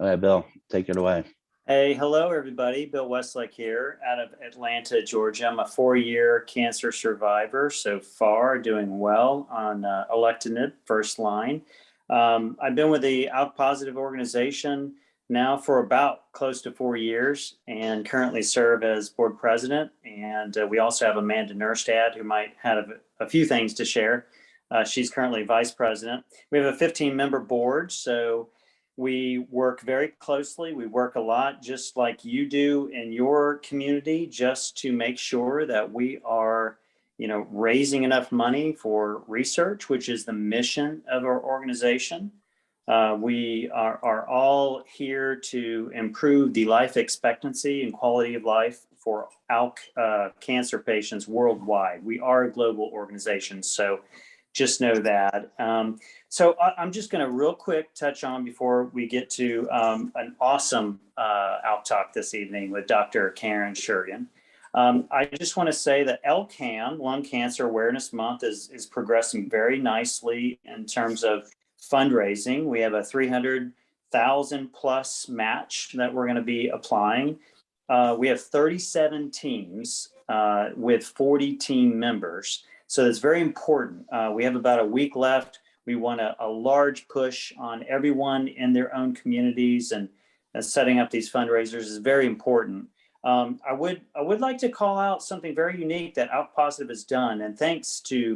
All right, Bill, take it away. Hey, hello everybody. Bill Westlake here out of Atlanta, Georgia. I'm a 4-year cancer survivor so far, doing well on ALKtALK first line. I've been with the ALK-positive organization now for about close to 4 years and currently serve as board president. And we also have Amanda Nerstad, who might have a few things to share. She's currently vice president. We have a 15-member board, so we work very closely. We work a lot, just like you do in your community, just to make sure that we are, raising enough money for research, which is the mission of our organization. We are all here to improve the life expectancy and quality of life for ALK cancer patients worldwide. We are a global organization, so just know that. So I'm just going to real quick touch on before we get to an awesome ALK-talk this evening with Dr. Karen Schurgin. I just want to say that LCAM, Lung Cancer Awareness Month, is progressing very nicely in terms of fundraising. We have a 300,000 plus match that we're going to be applying. We have 37 teams with 40 team members. So it's very important. We have about a week left. We want a large push on everyone in their own communities, and setting up these fundraisers is very important. I would like to call out something very unique that ALK-positive has done, and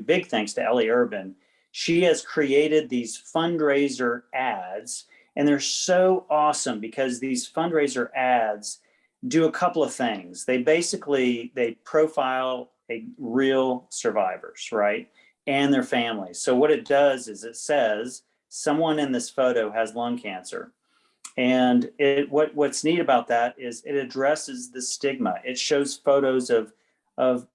big thanks to Ellie Urban. She has created these fundraiser ads, and they're so awesome because these fundraiser ads do a couple of things. They profile real survivors, right? And their families. So what it does is it says someone in this photo has lung cancer. And what's neat about that is it addresses the stigma. It shows photos of all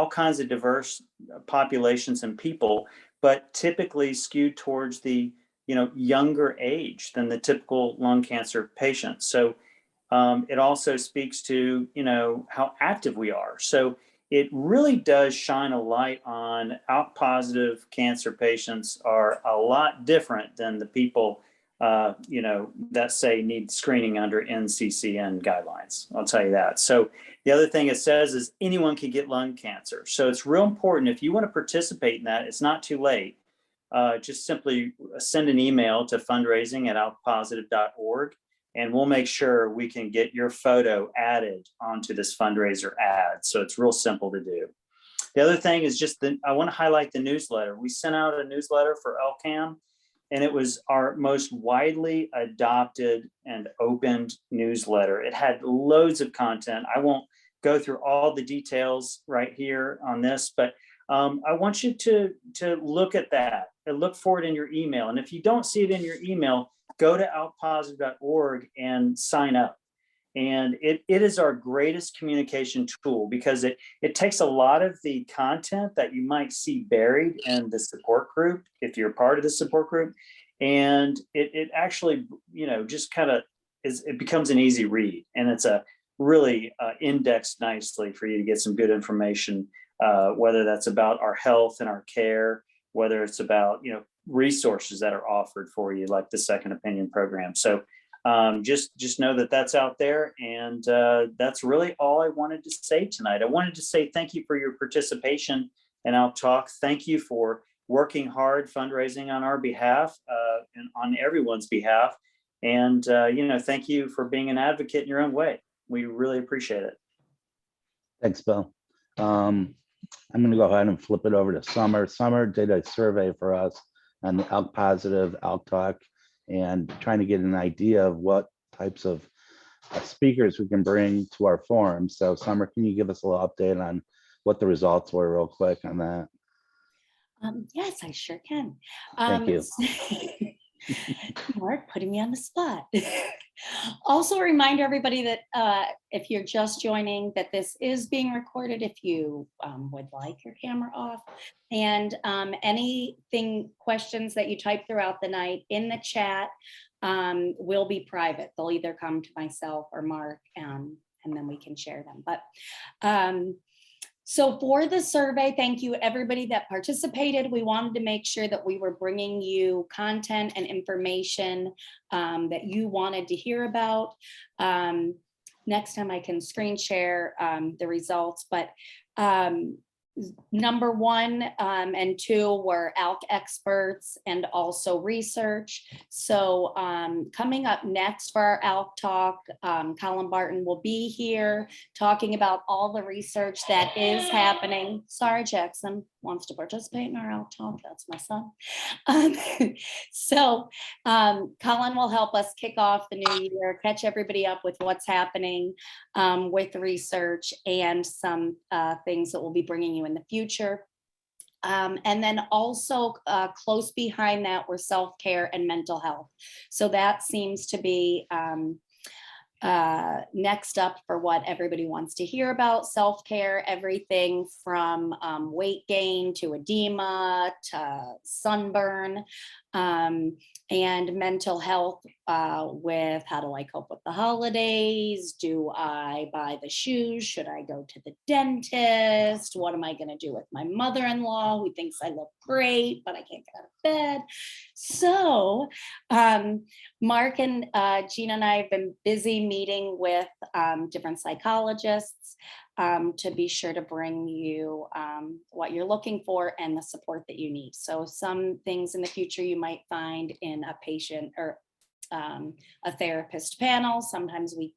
kinds of diverse populations and people, but typically skewed towards the younger age than the typical lung cancer patient. So it also speaks to how active we are. So it really does shine a light on ALK-positive cancer patients are a lot different than the people that say need screening under NCCN guidelines. I'll tell you that. So the other thing it says is anyone can get lung cancer. So it's real important. If you want to participate in that, it's not too late. Just simply send an email to fundraising@alkpositive.org. And we'll make sure we can get your photo added onto this fundraiser ad. So it's real simple to do. The other thing is I want to highlight the newsletter. We sent out a newsletter for LCAM, and it was our most widely adopted and opened newsletter. It had loads of content. I won't go through all the details right here on this, but I want you to look at that and look for it in your email. And if you don't see it in your email, go to alkpositive.org and sign up. And it is our greatest communication tool because it takes a lot of the content that you might see buried in the support group, if you're part of the support group, and it actually, just kind of it becomes an easy read, and it's a really indexed nicely for you to get some good information, whether that's about our health and our care, whether it's about, resources that are offered for you, like the Second Opinion program. So just know that that's out there. And that's really all I wanted to say tonight. I wanted to say thank you for your participation in ALK-talk. Thank you for working hard, fundraising on our behalf and on everyone's behalf. And, thank you for being an advocate in your own way. We really appreciate it. Thanks, Bill. I'm going to go ahead and flip it over to Summer. Summer did a survey for us on the ALK-positive ALK-talk and trying to get an idea of what types of speakers we can bring to our forum. So Summer, can you give us a little update on what the results were real quick on that? Yes, I sure can. Thank you. Mark, putting me on the spot. Also, a reminder, everybody, that if you're just joining, that this is being recorded if you would like your camera off. And questions that you type throughout the night in the chat will be private. They'll either come to myself or Mark, and then we can share them. But So for the survey, thank you everybody that participated. We wanted to make sure that we were bringing you content and information that you wanted to hear about. Next time I can screen share the results, but number 1 and 2 were ALK experts and also research. So coming up next for our ALK talk, Colin Barton will be here talking about all the research that is happening. Sorry, Jackson wants to participate in our ALK talk. That's my son. So Colin will help us kick off the new year, catch everybody up with what's happening with research and some things that we'll be bringing you in the future. And then also close behind that were self-care and mental health. So that seems to be next up for what everybody wants to hear about. Self-care, everything from weight gain to edema to sunburn, and mental health with how do I cope with the holidays? Do I buy the shoes? Should I go to the dentist? What am I going to do with my mother-in-law who thinks I look great, but I can't get out of bed? So Mark and Gina and I have been busy meeting with different psychologists to be sure to bring you what you're looking for and the support that you need. So some things in the future you might find in a patient or a therapist panel. Sometimes we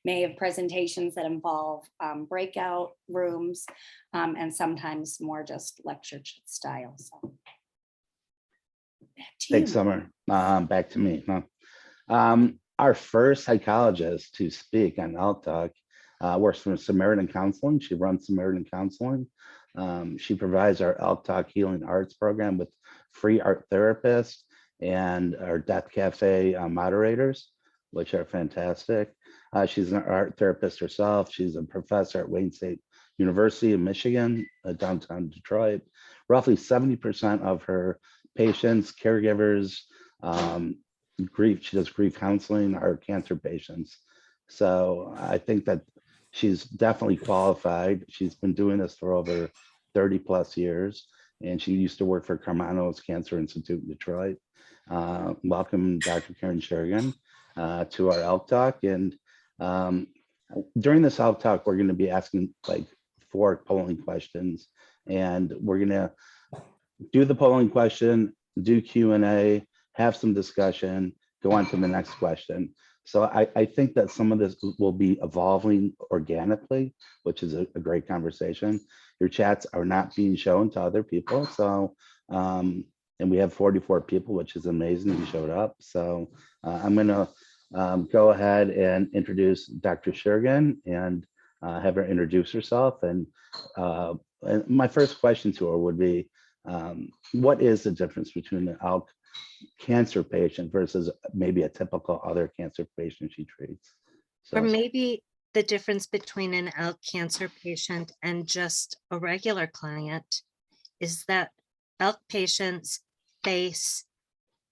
may have presentations that involve breakout rooms, and sometimes more just lecture style. So back to Thanks, you. Summer. Back to me. Our first psychologist to speak on ALKtALK works for Samaritan Counseling. She runs Samaritan Counseling. She provides our ALKtALK Healing Arts program with free art therapists and our Death Cafe moderators, which are fantastic. She's an art therapist herself. She's a professor at Wayne State University in Michigan, downtown Detroit. Roughly 70% of her patients, caregivers, she does grief counseling, are cancer patients. So I think that she's definitely qualified. She's been doing this for over 30 plus years, and she used to work for Carmano's Cancer Institute in Detroit. Welcome, Dr. Karen Schurgin, to our ALK talk. And during this ALK talk, we're going to be asking like 4 polling questions, and we're going to do the polling question, do Q&A, have some discussion, go on to the next question. So I think that some of this will be evolving organically, which is a great conversation. Your chats are not being shown to other people. So, and we have 44 people, which is amazing who showed up. So I'm gonna go ahead and introduce Dr. Schurgin and have her introduce herself. And my first question to her would be, what is the difference between an ALK cancer patient versus maybe a typical other cancer patient she treats? Or So maybe the difference between an ALK cancer patient and just a regular client is that ALK patients face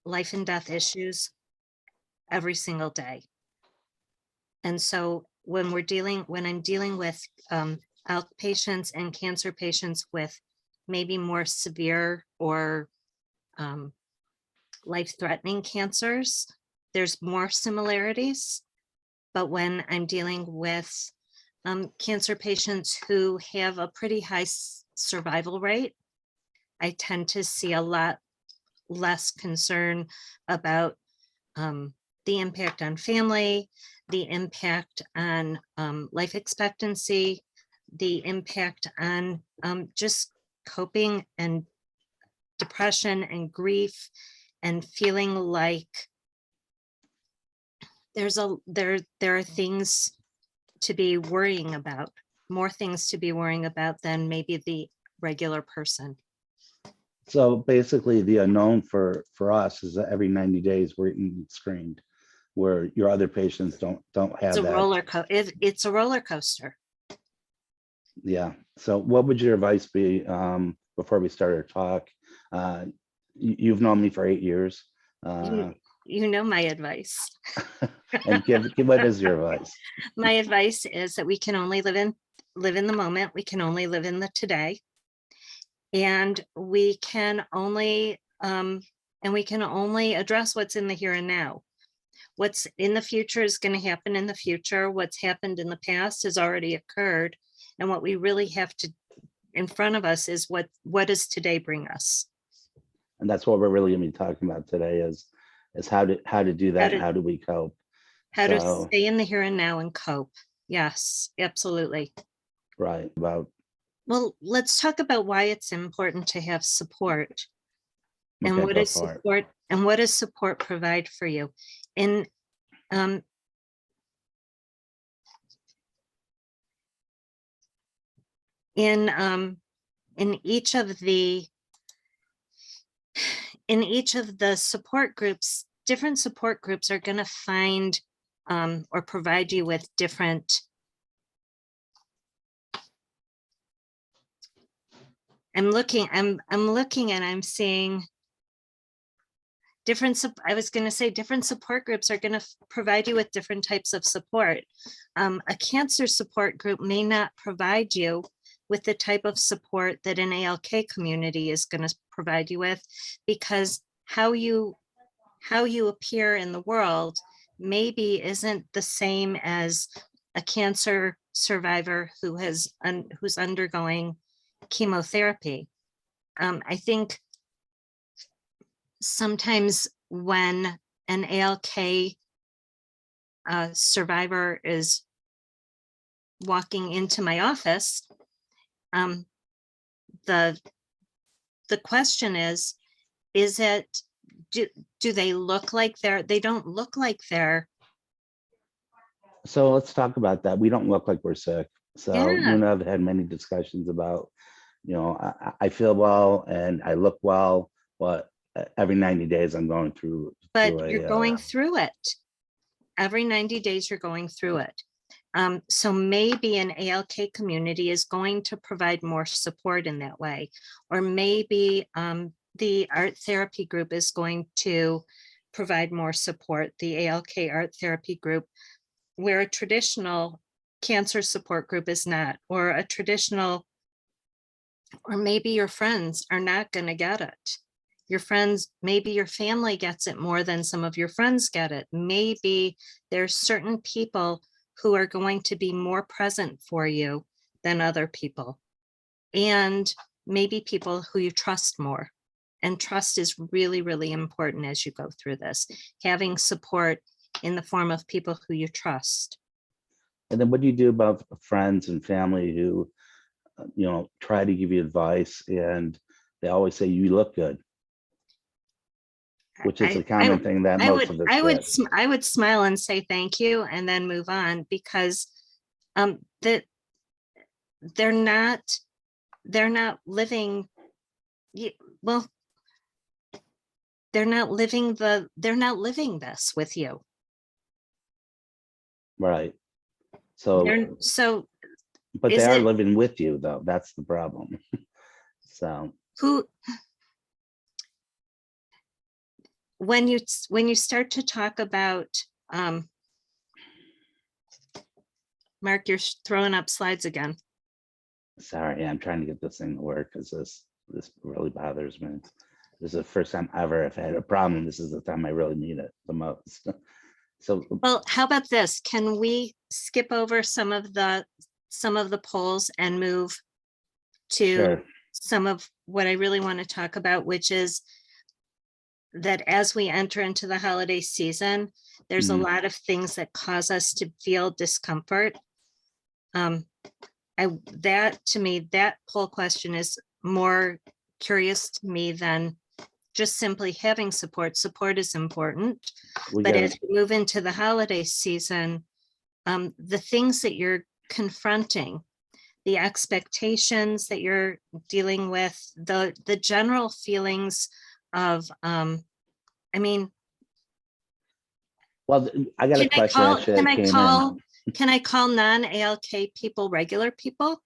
life and death issues every single day. And so when I'm dealing with ALK patients and cancer patients with maybe more severe or life-threatening cancers, there's more similarities. But when I'm dealing with cancer patients who have a pretty high survival rate, I tend to see a lot less concern about the impact on family, the impact on life expectancy, the impact on just coping and depression and grief, and feeling like there are things to be worrying about, more things to be worrying about than maybe the regular person. so basically the unknown for us is that every 90 days we're getting screened, where your other patients don't have It's a that. it's a roller coaster. Yeah. So what would your advice be before we start our talk? You've known me for 8 years. You know my advice. And give what is your advice? My advice is that we can only live in live in the moment. We can only live in the today. And we can only address what's in the here and now. What's in the future is going to happen in the future. What's happened in the past has already occurred. And what we really have to in front of us is what does today bring us? And that's what we're really going to be talking about today is how to do that and to- how do we cope. How to So, stay in the here and now and cope. Yes, absolutely. right, about Well, let's talk about why it's important to have support. And okay, what go is for it. support and what does support provide for you? In each of the support groups, different support groups are going to find or provide you with different. I'm looking and I'm seeing different. I was going to say different support groups are going to provide you with different types of support. A cancer support group may not provide you with the type of support that an ALK community is going to provide you with, because how you appear in the world maybe isn't the same as a cancer survivor who's undergoing chemotherapy. I think sometimes when an ALK survivor is walking into my office, the question is it, do they look like they don't look like they're. So let's talk about that. We don't look like we're sick. So you Yeah. and I have had many discussions about, I feel well and I look well, but every 90 days I'm going through. But you're going through it. Every 90 days you're going through it. So maybe an ALK community is going to provide more support in that way, or maybe the art therapy group is going to provide more support, the ALK art therapy group, where a traditional cancer support group is not, or maybe your friends are not going to get it. Your friends, maybe your family gets it more than some of your friends get it. Maybe there's certain people who are going to be more present for you than other people. And maybe people who you trust more. And trust is really, really important as you go through this. Having support in the form of people who you trust. And then what do you do about friends and family who, try to give you advice and they always say you look good, which is a common thing that most of us get. I would smile and say thank you and then move on, because that they're not living, well, they're not living this with you. Right. So but they are living with you though. That's the problem. So when you start to talk about Mark, you're throwing up slides again. Sorry, I'm trying to get this thing to work because this really bothers me. This is the first time ever I've had a problem. This is the time I really need it the most. So well, how about this? Can we skip over some of the polls and move to sure. some of what I really want to talk about, which is that as we enter into the holiday season, there's a lot of things that cause us to feel discomfort. That poll question is more curious to me than just simply having support. Support is important, but as we move into the holiday season, the things that you're confronting, the expectations that you're dealing with, the general feelings of, well, I got a question actually that came in. Can I call non-ALK people regular people?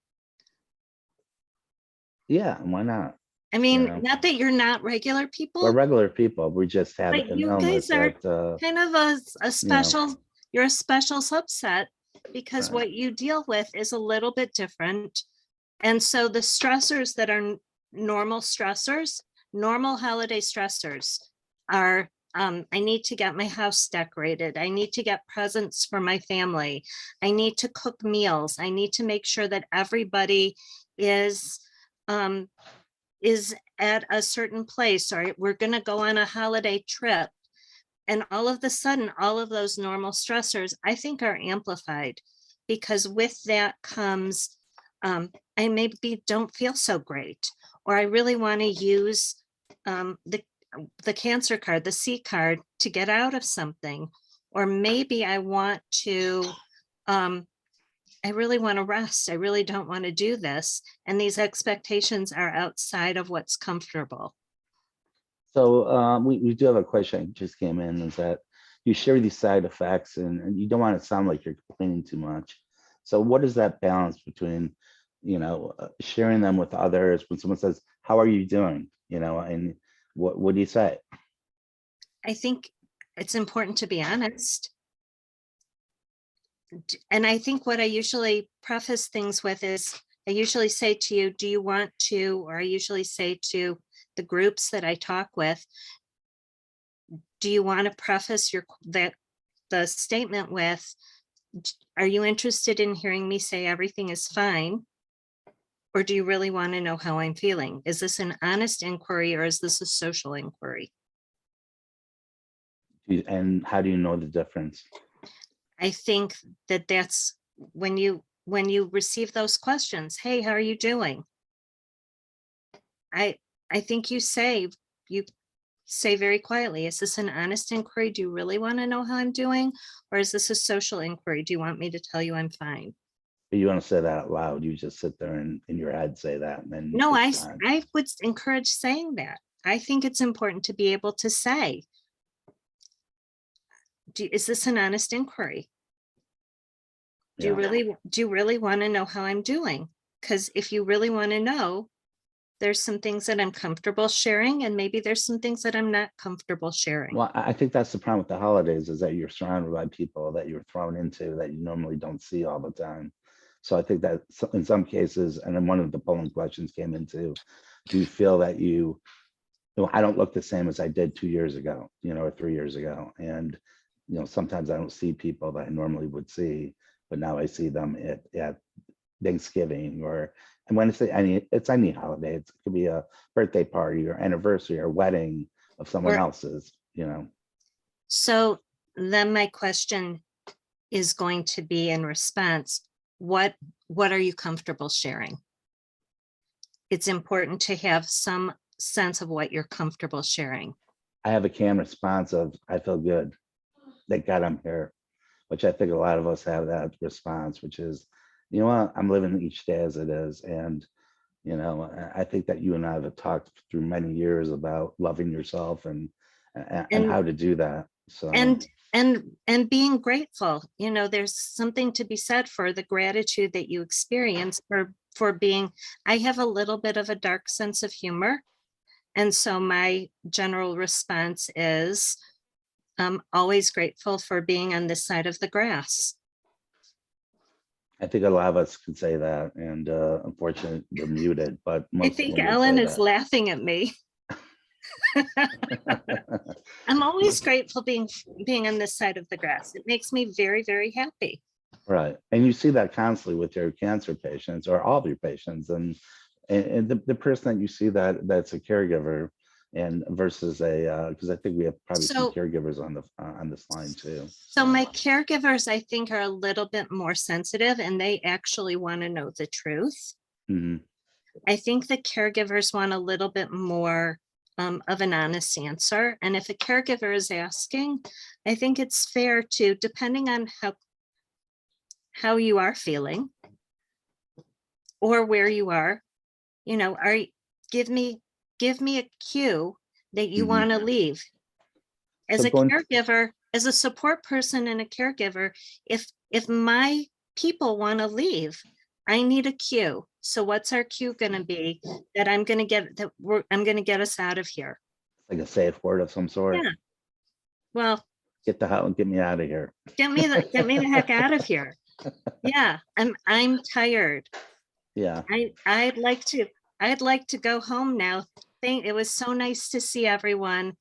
Yeah, why not? Not that you're not regular people. We're regular people. We just have but an you illness guys are that, kind of a special, you're a special subset because Right. what you deal with is a little bit different. And so the stressors that are normal stressors, normal holiday stressors are, I need to get my house decorated. I need to get presents for my family. I need to cook meals. I need to make sure that everybody is at a certain place, or we're going to go on a holiday trip. And all of the sudden, all of those normal stressors, I think, are amplified, because with that comes, I maybe don't feel so great, or I really want to use the cancer card, the C card, to get out of something. Or maybe I want to, I really want to rest. I really don't want to do this. And these expectations are outside of what's comfortable. So we do have a question that just came in, is that you share these side effects and you don't want to sound like you're complaining too much. So what is that balance between, sharing them with others when someone says, how are you doing? And what do you say? I think it's important to be honest. And I think what I usually preface things with is, I usually say to you, do you want to, or I usually say to the groups that I talk with, do you want to preface the statement with, are you interested in hearing me say everything is fine? Or do you really want to know how I'm feeling? Is this an honest inquiry, or is this a social inquiry? And how do you know the difference? I think that that's when you receive those questions. Hey, how are you doing? I think you say very quietly, is this an honest inquiry? Do you really want to know how I'm doing? Or is this a social inquiry? Do you want me to tell you I'm fine? But you want to say that out loud. You just sit there and in your head say that, and then No, it's fine. I would encourage saying that. I think it's important to be able to say, is this an honest inquiry? Do you really want to know how I'm doing? Because if you really want to know, there's some things that I'm comfortable sharing, and maybe there's some things that I'm not comfortable sharing. Well, I think that's the problem with the holidays, is that you're surrounded by people that you're thrown into that you normally don't see all the time. So I think that in some cases, and then one of the polling questions came into, do you feel that I don't look the same as I did 2 years ago, or 3 years ago. And, sometimes I don't see people that I normally would see, but now I see them at Thanksgiving, and when it's any holiday. It could be a birthday party or anniversary or wedding of someone Or- else's, So then my question is going to be in response, what are you comfortable sharing? It's important to have some sense of what you're comfortable sharing. I have a canned response of, I feel good. Thank God I'm here, which I think a lot of us have that response, which is, you know what, I'm living each day as it is. And, I think that you and I have talked through many years about loving yourself and how to do that. So, and being grateful. There's something to be said for the gratitude that you experience for being, I have a little bit of a dark sense of humor. And so my general response is, I'm always grateful for being on this side of the grass. I think a lot of us could say that, and unfortunately we're muted, but I most think of them would Ellen say is that. laughing at me. I'm always grateful being on this side of the grass. It makes me very, very happy. Right. And you see that constantly with your cancer patients or all of your patients. And the person that you see that's a caregiver and versus because I think we have probably some caregivers on this line too. So my caregivers, I think, are a little bit more sensitive, and they actually want to know the truth. Mhm. I think the caregivers want a little bit more of an honest answer. And if a caregiver is asking, I think it's fair to, depending on how you are feeling or where you are, give me a cue that you Mhm. want to leave. As So a caregiver, as a support person and a caregiver, if my people want to leave, I need a cue. So what's our cue going to be that I'm going to get us out of here? Like a safe word of some sort. Yeah. Well, Get the hell and get me out of here. get me the heck out of here. Yeah, I'm tired. Yeah. I'd like to go home now. It was so nice to see everyone.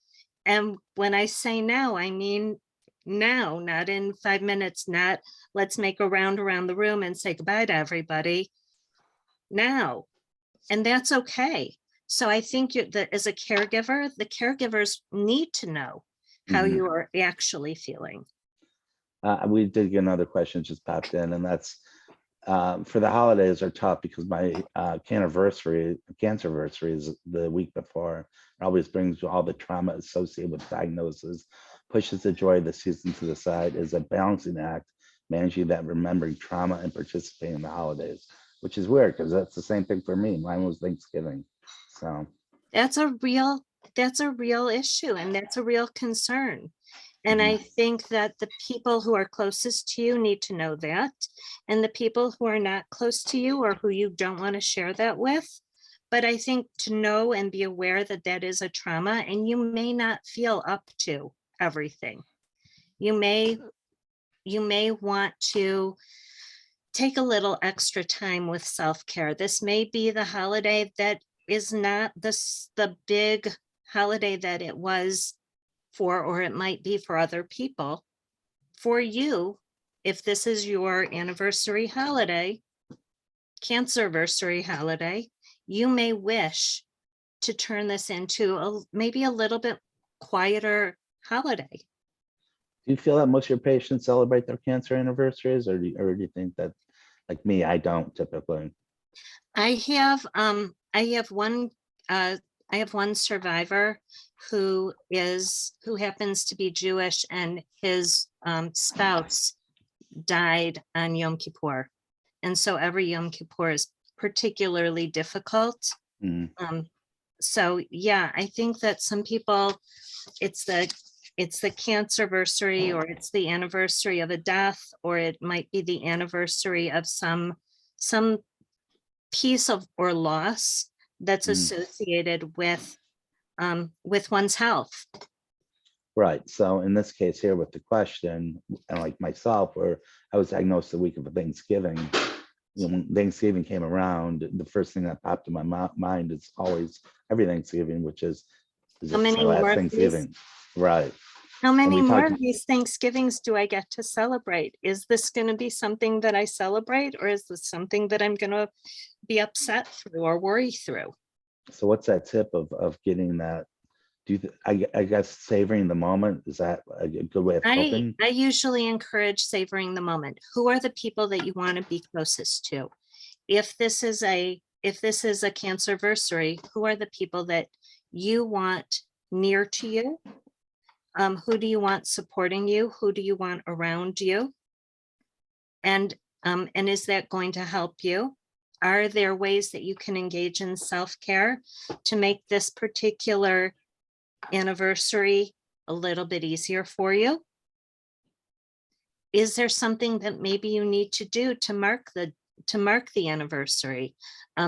And when I say now, I mean now, not in 5 minutes, not let's make a round around the room and say goodbye to everybody. Now, and that's okay. So I think that as a caregiver, the caregivers need to know how Mhm. you are actually feeling. We did get another question just popped in, and that's for the holidays are tough because my cancer anniversary is the week before. It always brings all the trauma associated with diagnosis, pushes the joy of the season to the side, is a balancing act, managing that, remembering trauma and participating in the holidays, which is weird because that's the same thing for me. Mine was Thanksgiving. So, That's a real issue, and that's a real concern. And I think that the people who are closest to you need to know that. And the people who are not close to you or who you don't want to share that with. But I think to know and be aware that that is a trauma, and you may not feel up to everything. You may want to take a little extra time with self-care. This may be the holiday that is not the big holiday that it was for, or it might be for other people. For you, if this is your anniversary holiday, cancerversary holiday, you may wish to turn this into maybe a little bit quieter holiday. do you feel that most of your patients celebrate their cancer anniversaries, or do you think that, like me, I don't typically? I have one I have one survivor who happens to be Jewish, and his spouse died on Yom Kippur. And so every Yom Kippur is particularly difficult. Mm. So yeah, I think that some people, it's the cancerversary, or it's the anniversary of a death, or it might be the anniversary of some piece of or loss that's Mm. associated with one's health. Right. So in this case here with the question, and like myself, where I was diagnosed the week of Thanksgiving, when Thanksgiving came around, the first thing that popped in my mind is always every Thanksgiving, which is How this my many last more of these? Thanksgiving? Right. How And many we more talked, of these Thanksgivings do I get to celebrate? Is this going to be something that I celebrate, or is this something that I'm going to be upset through or worry through? so what's that tip of getting that? Do you, I guess savoring the moment, is that a good way of coping? I usually encourage savoring the moment. Who are the people that you want to be closest to? If this is a cancerversary, who are the people that you want near to you? Who do you want supporting you? Who do you want around you? And is that going to help you? Are there ways that you can engage in self-care to make this particular anniversary a little bit easier for you? Is there something that maybe you need to do to mark the anniversary?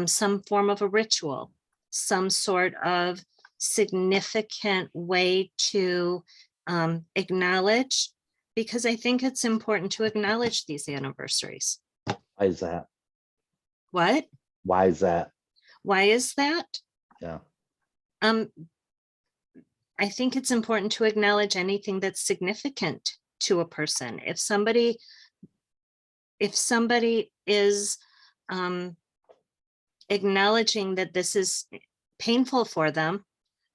Some form of a ritual, some sort of significant way to acknowledge, because I think it's important to acknowledge these anniversaries. Why is that? What? Why is that? Why is that? Yeah. I think it's important to acknowledge anything that's significant to a person. If somebody is acknowledging that this is painful for them,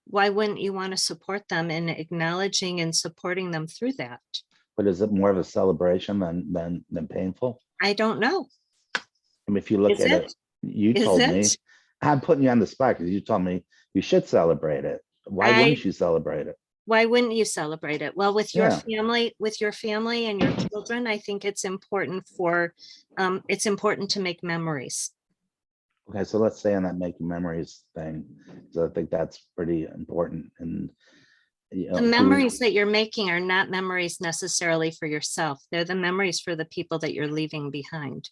why wouldn't you want to support them in acknowledging and supporting them through that? But is it more of a celebration than painful? I don't know. I mean, if you look Is at it? it, you Is told it? me, I'm putting you on the spot because you told me you should celebrate it. Why wouldn't you celebrate it? Why wouldn't you celebrate it? Well, with your Yeah. family and your children, I think it's important to make memories. Okay, so let's stay on that making memories thing, because I think that's pretty important. And The memories that you're making are not memories necessarily for yourself. They're the memories for the people that you're leaving behind.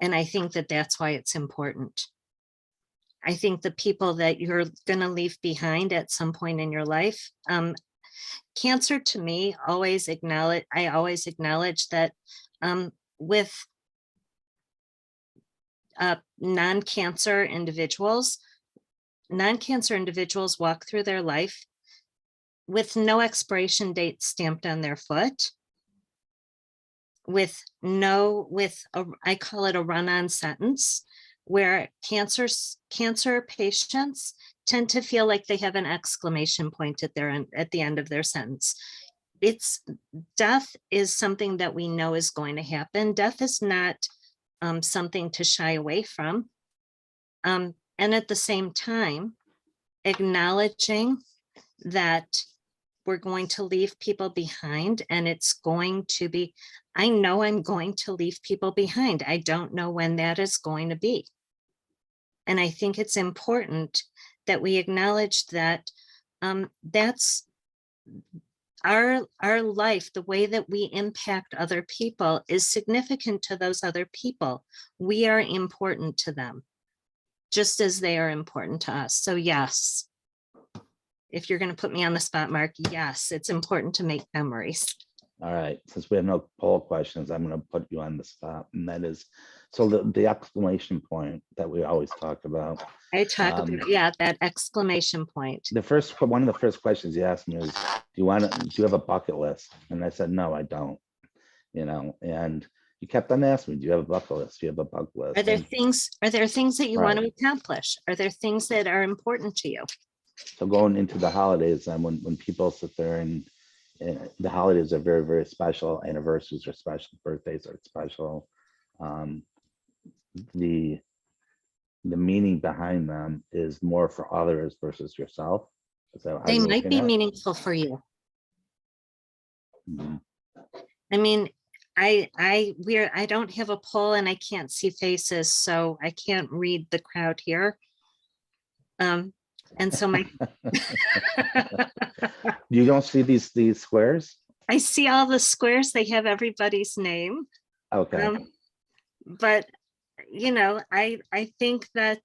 And I think that that's why it's important. I think the people that you're going to leave behind at some point in your life, cancer to me I always acknowledge that with non-cancer individuals. Non-cancer individuals walk through their life with no expiration date stamped on their foot, I call it a run-on sentence, where cancer patients tend to feel like they have an exclamation point at the end of their sentence. Death is something that we know is going to happen. Death is not something to shy away from. And at the same time, acknowledging that we're going to leave people behind, and it's going to be, I know I'm going to leave people behind. I don't know when that is going to be. And I think it's important that we acknowledge that that's our life, the way that we impact other people is significant to those other people. We are important to them, just as they are important to us. So yes, if you're going to put me on the spot, Mark, yes, it's important to make memories. All right, since we have no poll questions, I'm going to put you on the spot, and that is, so the exclamation point that we always talk about. I talk about, yeah, that exclamation point. One of the first questions you asked me is, do you have a bucket list? And I said, no, I don't. And you kept on asking me, do you have a bucket list? Do you have a bucket list? Are there things that you want Right. to accomplish? Are there things that are important to you? So going into the holidays, and when people sit there and the holidays are very, very special, anniversaries are special, birthdays are special. The meaning behind them is more for others versus yourself. Is that how They you're might looking be at it? meaningful for you. Mhm. I mean, I don't have a poll and I can't see faces, so I can't read the crowd here. And so You don't see these squares? I see all the squares, they have everybody's name. Okay. But I think that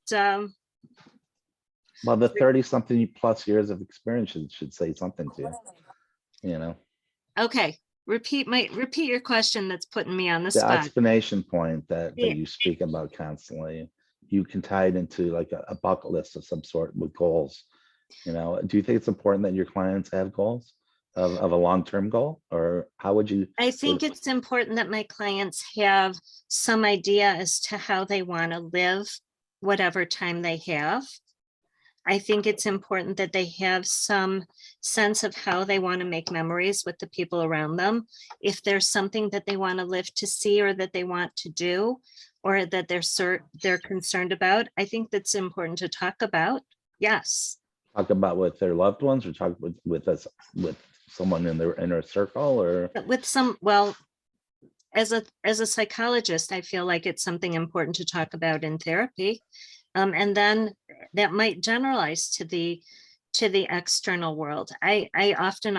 Well, the 30-something plus years of experience should say something to you. Okay, repeat your question. That's putting me on the The spot. explanation point that Yeah. you speak about constantly, you can tie it into like a bucket list of some sort with goals. Do you think it's important that your clients have goals of a long-term goal, or how would you? I think it's important that my clients have some idea as to how they want to live whatever time they have. I think it's important that they have some sense of how they want to make memories with the people around them. If there's something that they want to live to see, or that they want to do, or that they're concerned about, I think that's important to talk about. Yes. Talk about with their loved ones, or talk with someone in their inner circle, or With some, well, as a psychologist, I feel like it's something important to talk about in therapy. And then that might generalize to the external world. I often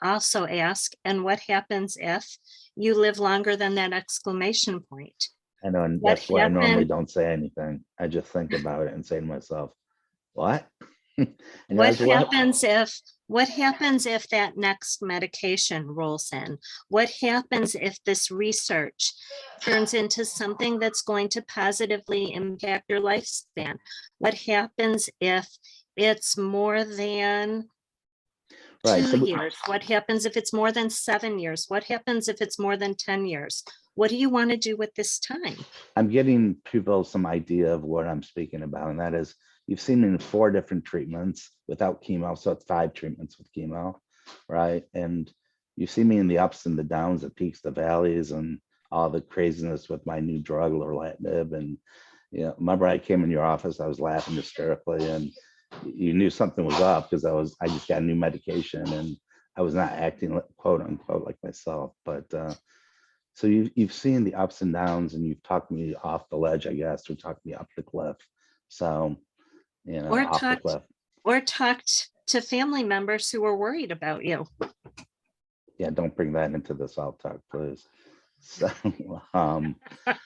also ask, and what happens if you live longer than that exclamation point? I know, and that's why I normally don't say anything. I just think about it and say to myself, what? What happens if that next medication rolls in? What happens if this research turns into something that's going to positively impact your lifespan? What happens if it's more than 2 years? What happens if it's more than 7 years? What happens if it's more than 10 years? What do you want to do with this time? I'm getting people some idea of what I'm speaking about, and that is, you've seen me in 4 different treatments without chemo, so it's 5 treatments with chemo, right? And you see me in the ups and the downs, the peaks, the valleys, and all the craziness with my new drug, lorlatinib. And remember, I came in your office, I was laughing hysterically, and you knew something was up because I just got a new medication, and I was not acting quote unquote like myself. But so you've seen the ups and downs, and you've talked me off the ledge, I guess, or talked me up the cliff. So or talked to family members who were worried about you. Yeah, don't bring that into this ALKtALK, please. So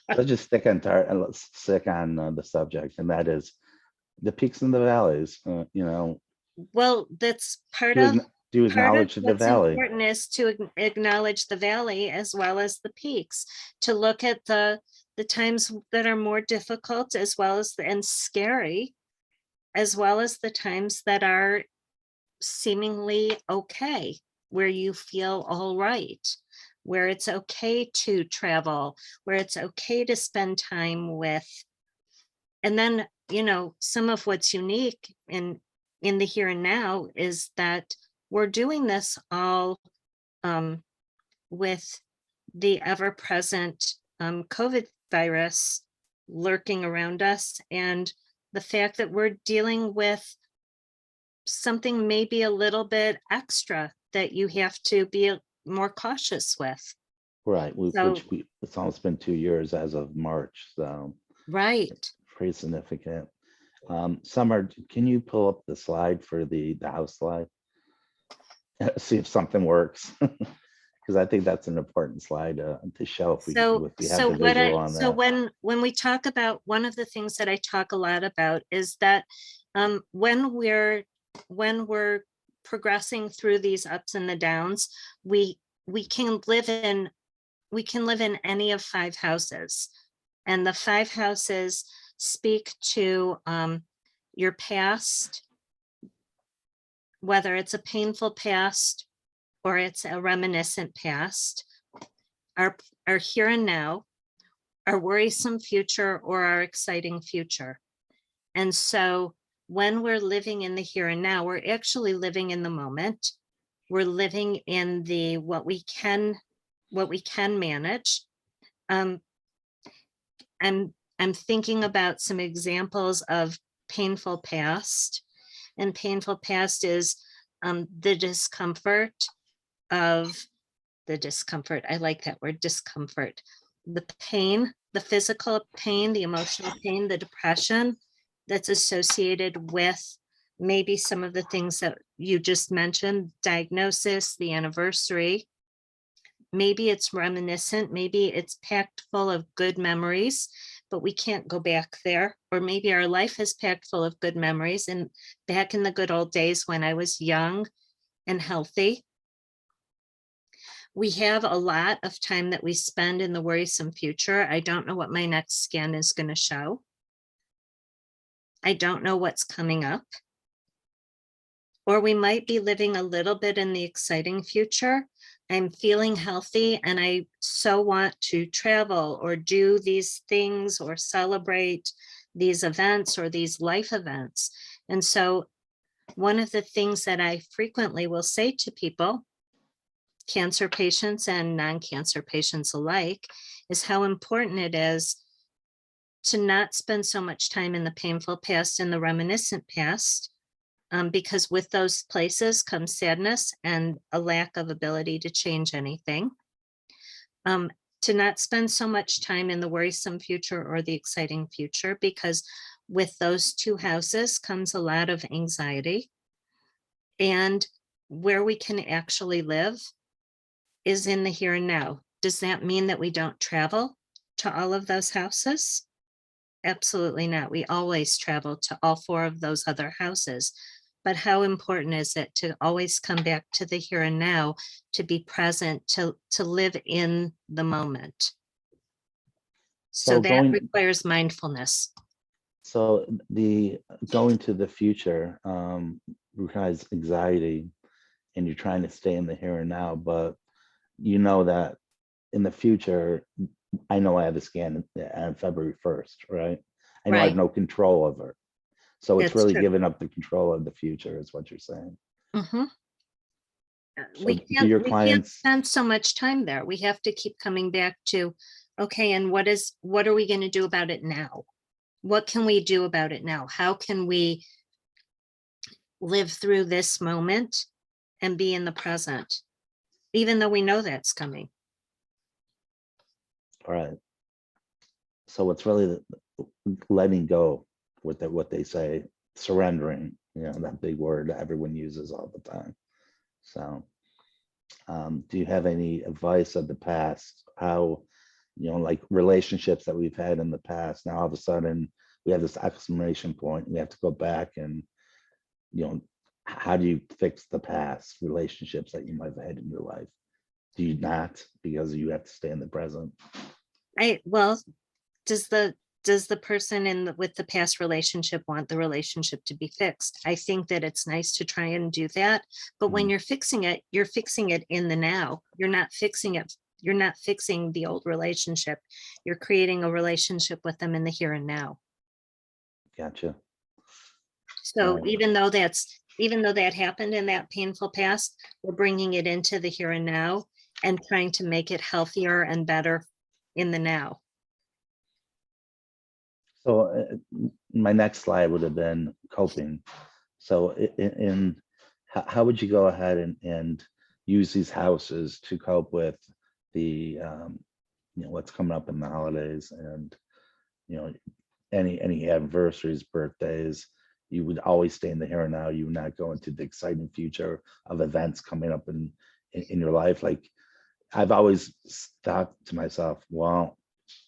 let's just stick on the subject, and that is the peaks and the valleys. Well, that's part of Do part of acknowledge the what's valley. important is to acknowledge the valley as well as the peaks, to look at the times that are more difficult as well as and scary, as well as the times that are seemingly okay, where you feel all right, where it's okay to travel, where it's okay to spend time with. And then, some of what's unique in the here and now is that we're doing this all with the ever-present COVID virus lurking around us, and the fact that we're dealing with something maybe a little bit extra that you have to be more cautious with. Right, So, it's almost been 2 years as of March, so right. pretty significant. Summer, can you pull up the slide for the house slide? See if something works, because I think that's an important slide to show if we have the visual on So that. when we talk about, one of the things that I talk a lot about is that when we're progressing through these ups and the downs, we can live in any of 5 houses, and the 5 houses speak to your past, whether it's a painful past or it's a reminiscent past, our here and now, our worrisome future, or our exciting future. And so when we're living in the here and now, we're actually living in the moment. We're living in the what we can manage. I'm thinking about some examples of painful past, and painful past is the discomfort. I like that word, discomfort. The pain, the physical pain, the emotional pain, the depression that's associated with maybe some of the things that you just mentioned, diagnosis, the anniversary. Maybe it's reminiscent, maybe it's packed full of good memories, but we can't go back there. Or maybe our life is packed full of good memories, and back in the good old days when I was young and healthy. We have a lot of time that we spend in the worrisome future. I don't know what my next scan is going to show. I don't know what's coming up. Or we might be living a little bit in the exciting future. I'm feeling healthy and I so want to travel or do these things or celebrate these events or these life events. And so one of the things that I frequently will say to people, cancer patients and non-cancer patients alike, is how important it is to not spend so much time in the painful past and the reminiscent past, because with those places comes sadness and a lack of ability to change anything. To not spend so much time in the worrisome future or the exciting future, because with those 2 houses comes a lot of anxiety. And where we can actually live is in the here and now. Does that mean that we don't travel to all of those houses? Absolutely not. We always travel to all 4 of those other houses. But how important is it to always come back to the here and now, to be present, to live in the moment? So that requires mindfulness. So the going to the future requires anxiety, and you're trying to stay in the here and now, but you know that in the future, I know I have a scan on February 1st, right? I know I have no control over it. So it's really giving up the control of the future is what you're saying. Mm-hmm. So We your can't clients spend so much time there. We have to keep coming back to, okay, and what are we going to do about it now? What can we do about it now? How can we live through this moment and be in the present, even though we know that's coming? All right. So it's really letting go with what they say, surrendering, that big word that everyone uses all the time. So do you have any advice of the past, how, like relationships that we've had in the past, now all of a sudden we have this exclamation point, we have to go back and, how do you fix the past relationships that you might have had in your life? Do you not, because you have to stay in the present? Well, does the person with the past relationship want the relationship to be fixed? I think that it's nice to try and do that, but when you're fixing it in the now. You're not fixing it. You're not fixing the old relationship. You're creating a relationship with them in the here and now. Gotcha. So Right. even though that happened in that painful past, we're bringing it into the here and now and trying to make it healthier and better in the now. So my next slide would have been coping. So how would you go ahead and use these houses to cope with the what's coming up in the holidays, and any anniversaries, birthdays? You would always stay in the here and now. You would not go into the exciting future of events coming up in your life. Like, I've always thought to myself, well,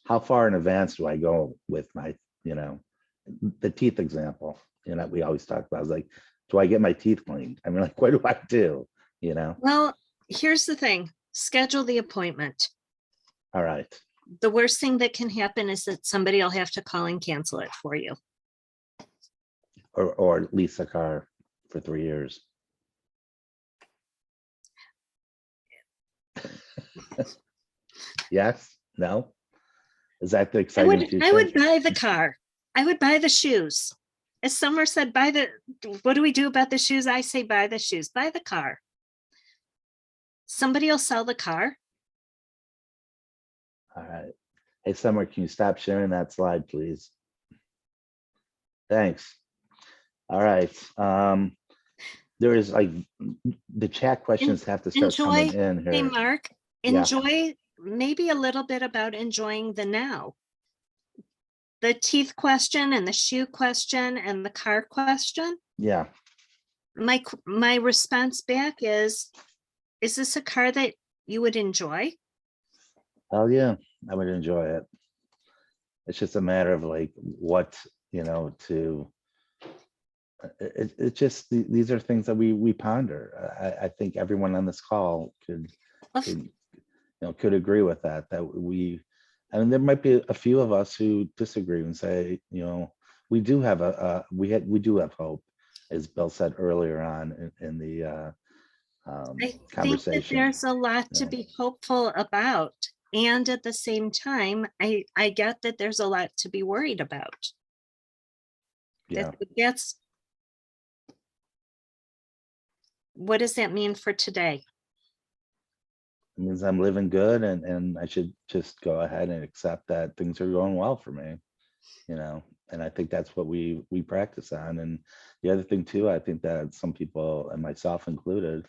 how far in advance do I go with my, the teeth example, we always talk about is like, do I get my teeth cleaned? I mean, like, what do I do? Well, here's the thing, schedule the appointment. All right. The worst thing that can happen is that somebody will have to call and cancel it for you. Or lease a car for 3 years. Yes? No? Is that the exciting future? I would buy the car. I would buy the shoes. As Summer said, what do we do about the shoes? I say buy the shoes, buy the car. Somebody will sell the car. All right. Hey, Summer, can you stop sharing that slide, please? Thanks. All right. There is like the chat questions have to start coming in here. Hey, Mark, enjoy maybe a little bit about enjoying the now. The teeth question and the shoe question and the car question. Yeah. My response back is this a car that you would enjoy? Oh yeah, I would enjoy it. It's just a matter of like what, it's just these are things that we ponder. I think everyone on this call could agree with that I mean, there might be a few of us who disagree and say, we do have we do have hope, as Bill said earlier on in the conversation. I think that there's a lot to be hopeful about, and at the same time, I get that there's a lot to be worried about. Yeah. That's what does that mean for today? It means I'm living good, and I should just go ahead and accept that things are going well for me, and I think that's what we practice on. And the other thing too, I think that some people, and myself included,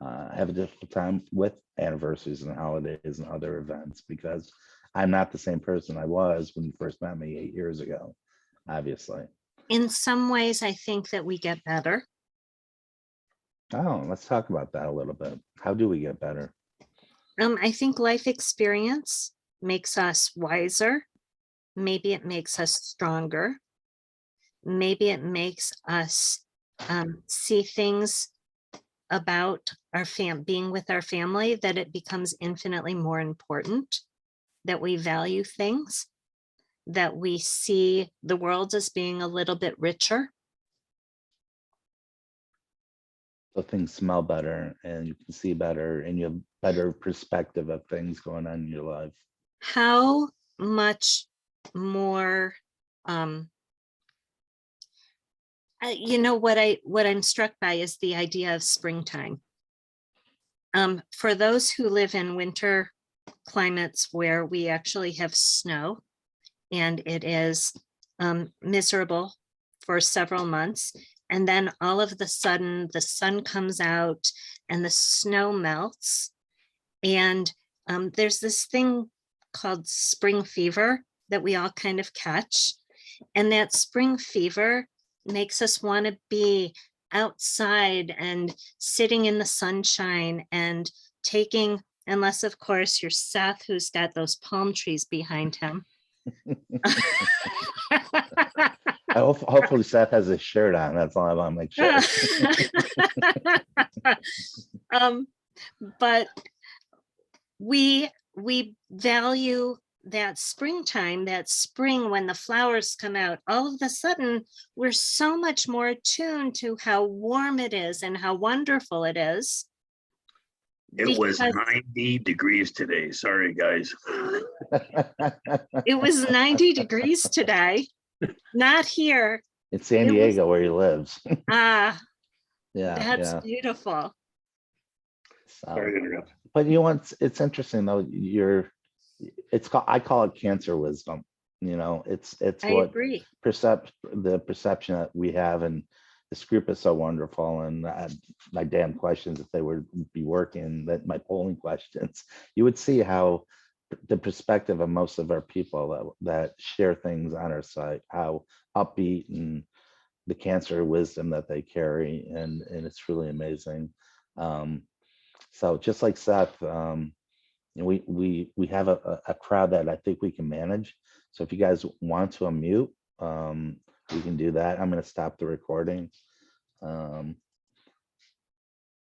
have a difficult time with anniversaries and holidays and other events, because I'm not the same person I was when you first met me 8 years ago, obviously. In some ways, I think that we get better. Oh, let's talk about that a little bit. How do we get better? I think life experience makes us wiser. Maybe it makes us stronger. Maybe it makes us see things about our being with our family, that it becomes infinitely more important, that we value things, that we see the world as being a little bit richer. So things smell better, and you can see better, and you have better perspective of things going on in your life. How much more, what I'm struck by is the idea of springtime. For those who live in winter climates where we actually have snow and it is miserable for several months, and then all of the sudden the sun comes out and the snow melts, and there's this thing called spring fever that we all kind of catch, and that spring fever makes us want to be outside and sitting in the sunshine and taking, unless of course you're Seth, who's got those palm trees behind him. Hopefully Seth has his shirt on. That's all I want to make sure. But we value that springtime, that spring when the flowers come out. All of a sudden, we're so much more attuned to how warm it is and how wonderful it is. It was Because 90 degrees today. Sorry, guys. it was 90 degrees today, not here. It's San It was- Diego where he lives. Ah, Yeah, that's yeah. beautiful. So, Sorry to interrupt. but you know what's it's interesting though. I call it cancer wisdom. You know, it's I what agree. the perception that we have, and this group is so wonderful. And my damn questions, if they would be working, that my polling questions, you would see how the perspective of most of our people that share things on our site, how upbeat and the cancer wisdom that they carry, and it's really amazing. So just like Seth, we have a crowd that I think we can manage. So if you guys want to unmute, we can do that. I'm going to stop the recording.